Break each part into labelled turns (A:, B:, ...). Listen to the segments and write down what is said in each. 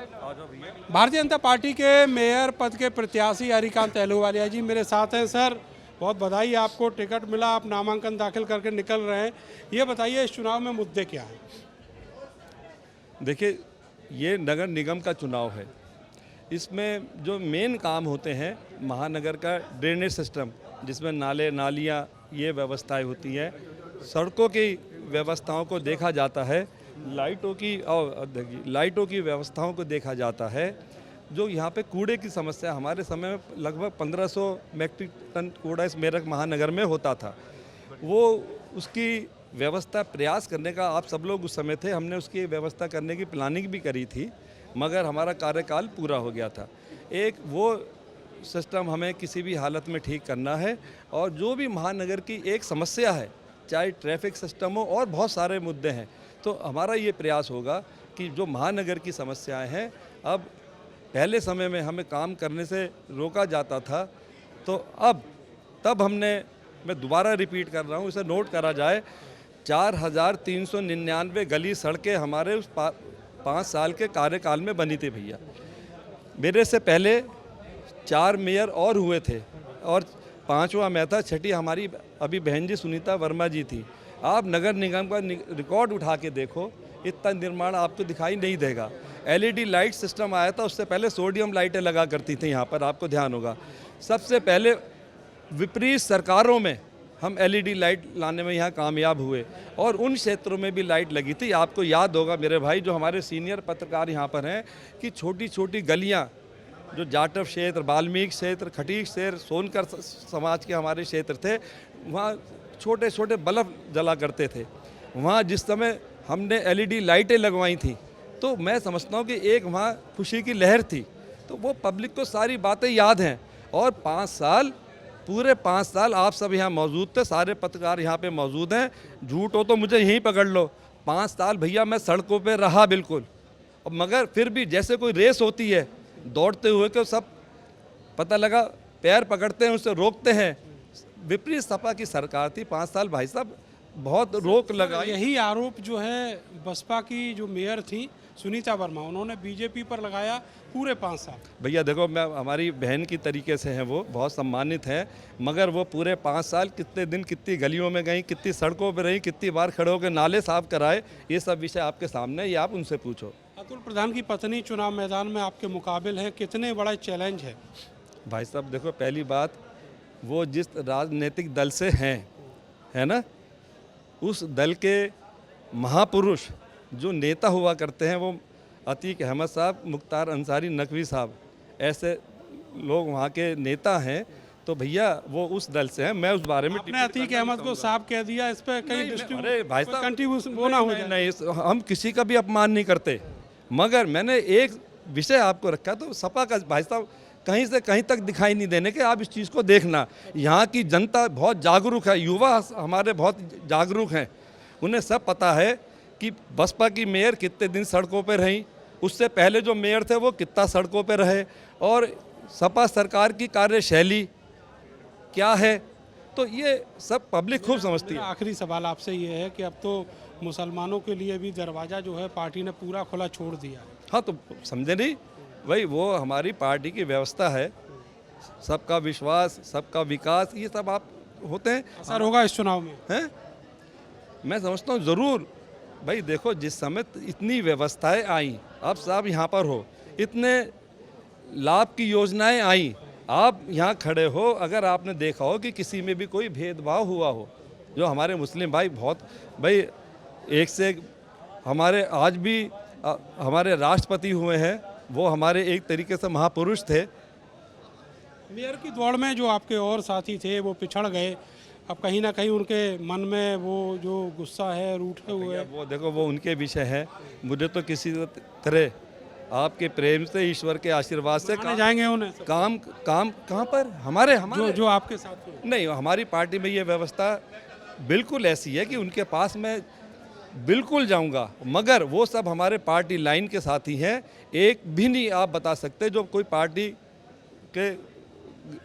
A: Bharatiya Janata party के mayor पद के प्रत्याशी हरिकांत अहलूवालिया जी मेरे साथ हैं। सर, बहुत बधाई, आपको टिकट मिला, आप नामांकन दाखिल करके निकल रहे हैं। ये बताइए, इस चुनाव में मुद्दे क्या हैं?
B: देखिए, ये नगर निगम का चुनाव है। इसमें जो मेन काम होते हैं, महानगर का ड्रेनेज सिस्टम, जिसमें नाले नालियाँ ये व्यवस्थाएं होती हैं, सड़कों की व्यवस्थाओं को देखा जाता है, लाइटों की व्यवस्थाओं को देखा जाता है। जो यहाँ पे कूड़े की समस्या, हमारे समय में लगभग 1500 मेट्रिक टन कूड़ा इस मेरठ महानगर में होता था। वो उसकी व्यवस्था प्रयास करने का आप सब लोग उस समय थे, हमने उसकी व्यवस्था करने की प्लानिंग भी करी थी, मगर हमारा कार्यकाल पूरा हो गया था। एक वो सिस्टम हमें किसी भी हालत में ठीक करना है, और जो भी महानगर की एक समस्या है, चाहे ट्रैफिक सिस्टम हो और बहुत सारे मुद्दे हैं, तो हमारा ये प्रयास होगा कि जो महानगर की समस्याएं हैं, अब पहले समय में हमें काम करने से रोका जाता था, तो तब मैं दोबारा रिपीट कर रहा हूँ, इसे नोट करा जाए, 4399 गली सड़कें हमारे उस 5 साल के कार्यकाल में बनी थी भैया। मेरे से पहले 4 मेयर और हुए थे, और 5वां मैं था, छठी हमारी अभी बहन जी सुनीता वर्मा जी थी। आप नगर निगम का रिकॉर्ड उठा के देखो, इतना निर्माण आपको दिखाई नहीं देगा। LED लाइट सिस्टम आया था, उससे पहले सोडियम लाइटें लगा करती थी यहाँ पर, आपको ध्यान होगा। सबसे पहले विपरीत सरकारों में हम LED लाइट लाने में यहाँ कामयाब हुए, और उन क्षेत्रों में भी लाइट लगी थी। आपको याद होगा मेरे भाई, जो हमारे सीनियर पत्रकार यहाँ पर हैं, कि छोटी छोटी गलियाँ, जो जाटव क्षेत्र, वाल्मीकि क्षेत्र, खटीक क्षेत्र, सोनकर समाज के हमारे क्षेत्र थे, वहाँ छोटे छोटे बल्ब जला करते थे। वहाँ जिस समय हमने LED लाइटें लगवाई थी, तो मैं समझता हूँ कि एक वहाँ खुशी की लहर थी। तो वो पब्लिक को सारी बातें याद हैं, और 5 साल, पूरे 5 साल आप सब यहाँ मौजूद थे, सारे पत्रकार यहाँ पे मौजूद हैं। झूठ हो तो मुझे यहीं पकड़ लो, 5 साल भैया मैं सड़कों पे रहा बिल्कुल। मगर फिर भी जैसे कोई रेस होती है, दौड़ते हुए कि सब पता लगा पैर पकड़ते हैं, उससे रोकते हैं। विपरीत सपा की सरकार थी 5 साल भाई साहब, बहुत रोक लगाई।
A: यही आरोप जो है बसपा की जो मेयर थी सुनीता वर्मा, उन्होंने बीजेपी पर लगाया पूरे 5 साल।
B: भैया देखो, मैं हमारी बहन की तरीके से हैं, वो बहुत सम्मानित हैं, मगर वो पूरे 5 साल कितने दिन, कितनी गलियों में गई, कितनी सड़कों पर रही, कितनी बार खड़े होकर नाले साफ कराए, ये सब विषय आपके सामने, ये आप उनसे पूछो।
A: अतुल प्रधान की पत्नी चुनाव मैदान में आपके मुकाबिल है, कितने बड़ा चैलेंज है?
B: भाई साहब देखो, पहली बात, वो जिस राजनीतिक दल से हैं, है ना, उस दल के महापुरुष जो नेता हुआ करते हैं, वो अतीक अहमद साहब, मुख्तार अंसारी नकवी साहब, ऐसे लोग वहाँ के नेता हैं। तो भैया वो उस दल से हैं, मैं उस बारे में
A: आपने अतीक अहमद को साहब कह दिया, इस पर कहीं
B: अरे भाई साहब
A: कंट्रीब्यूशन वो ना हो जाए।
B: नहीं, हम किसी का भी अपमान नहीं करते, मगर मैंने एक विषय आपको रखा, तो सपा का भाई साहब कहीं से कहीं तक दिखाई नहीं देने के, आप इस चीज़ को देखना। यहाँ की जनता बहुत जागरूक है, युवा हमारे बहुत जागरूक हैं, उन्हें सब पता है कि बसपा की मेयर कितने दिन सड़कों पर रहीं, उससे पहले जो मेयर थे वो कितना सड़कों पर रहे, और सपा सरकार की कार्यशैली क्या है, तो ये सब पब्लिक खूब समझती है।
A: आखिरी सवाल आपसे ये है कि अब तो मुसलमानों के लिए भी दरवाज़ा जो है पार्टी ने पूरा खुला छोड़ दिया है।
B: हाँ, तो समझे नहीं भाई, वो हमारी पार्टी की व्यवस्था है, सबका विश्वास, सबका विकास, ये सब आप होते हैं।
A: असर होगा इस चुनाव में,
B: हैं? मैं समझता हूँ ज़रूर। भाई देखो, जिस समय इतनी व्यवस्थाएं आई, आप साहब यहाँ पर हो, इतने लाभ की योजनाएं आई, आप यहाँ खड़े हो, अगर आपने देखा हो कि किसी में भी कोई भेदभाव हुआ हो, जो हमारे मुस्लिम भाई बहुत, भाई एक से एक हमारे आज भी हमारे राष्ट्रपति हुए हैं, वो हमारे एक तरीके से महापुरुष थे।
A: मेयर की दौड़ में जो आपके और साथी थे वो पिछड़ गए, अब कहीं ना कहीं उनके मन में वो जो गुस्सा है, रूठे हुए हैं।
B: वो देखो, वो उनके विषय है, मुझे तो किसी तरह आपके प्रेम से, ईश्वर के आशीर्वाद से
A: जाएंगे उन्हें
B: काम कहाँ पर हमारे
A: जो आपके साथ
B: नहीं, हमारी पार्टी में ये व्यवस्था बिल्कुल ऐसी है कि उनके पास मैं बिल्कुल जाऊंगा, मगर वो सब हमारे पार्टी लाइन के साथी हैं। एक भी नहीं आप बता सकते जो कोई पार्टी के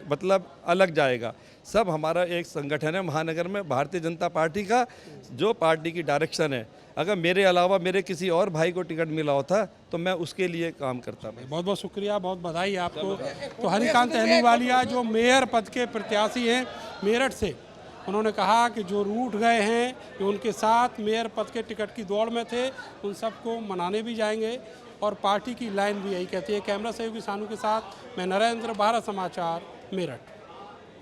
B: मतलब अलग जाएगा। सब हमारा एक संगठन है महानगर में, भारतीय जनता पार्टी का, जो पार्टी की डायरेक्शन है। अगर मेरे अलावा मेरे किसी और भाई को टिकट मिला होता तो मैं उसके लिए काम करता।
A: बहुत बहुत शुक्रिया, बहुत बधाई आपको। तो हरिकांत अहलूवालिया जो मेयर पद के प्रत्याशी हैं मेरठ से, उन्होंने कहा कि जो रूठ गए हैं, जो उनके साथ मेयर पद के टिकट की दौड़ में थे, उन सबको मनाने भी जाएंगे और पार्टी की लाइन भी यही कहती है। कैमरा सहयोगी सानू के साथ मैं नरेंद्र, भारत समाचार, मेरठ।